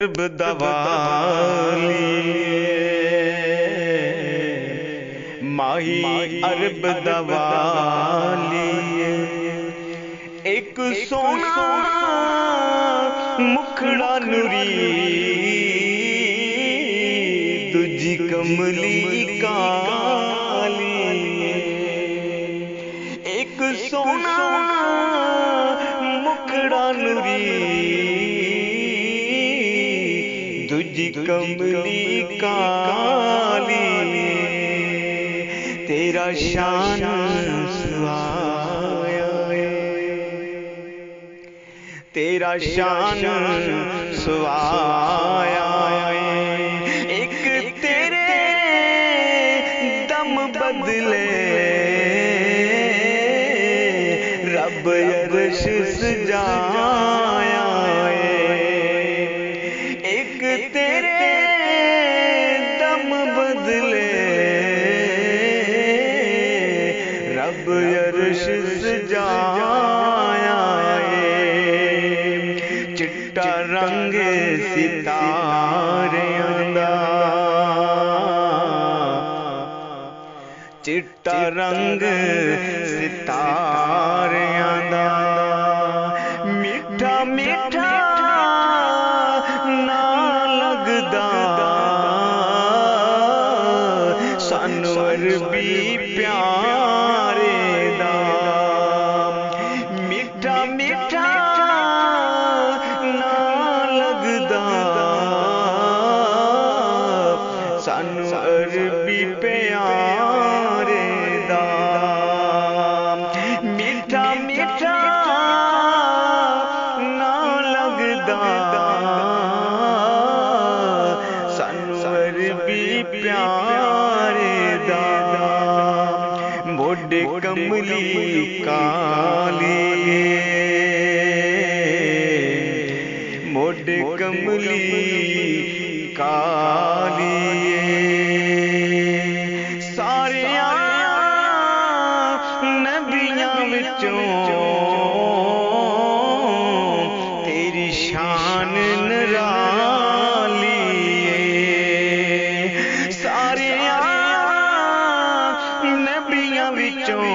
عرب دوالی ماہی عرب دوالی ایک سونا مکھڑا نوری دجی کملی کالی ایک سونا مکھڑا نوری دجی کملی کالی تیرا شان سوایا تیرا شان سوایا ایک تیرے دم بدلے رب عرش سجایا ایک تیرے دم بدلے رب عرش سجایا چٹا رنگ ستاریاں دا چٹا رنگ ستاریاں دا میٹھا میٹھا نہ لگدا سانو عربی پیارے دا میٹھا میٹھا نہ لگدا سانو عربی پیارے دا میٹھا میٹھا نہ لگدا سانو عربی پیارے دا موڈے کملی کالی موڈے کملی کالی سارے نبیاں وچوں تیری شان نرالی سارے نبیاں وچوں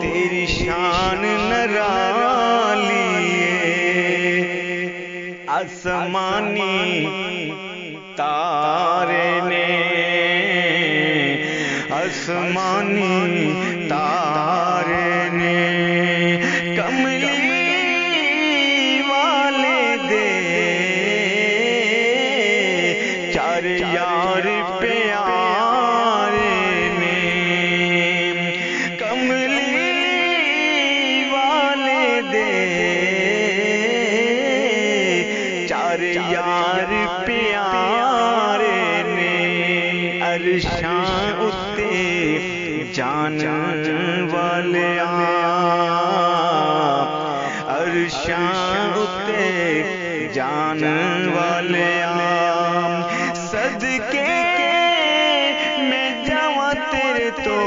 تیری شان نرالی آسمانی تارے نے آسمانی تارے نے کملی والے دے چار یار پیارے نے کملی والے دے چار یار پیارے نے عرشاں اتے جان والے عرشاں اتے جان والے صدقے میں جاواں تیرے تو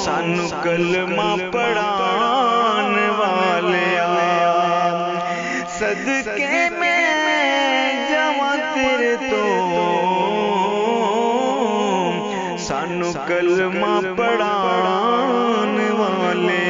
سانو کلمہ پڑھان والے صدقے میں جاواں تیرے تو سانو کلمہ پڑھان والے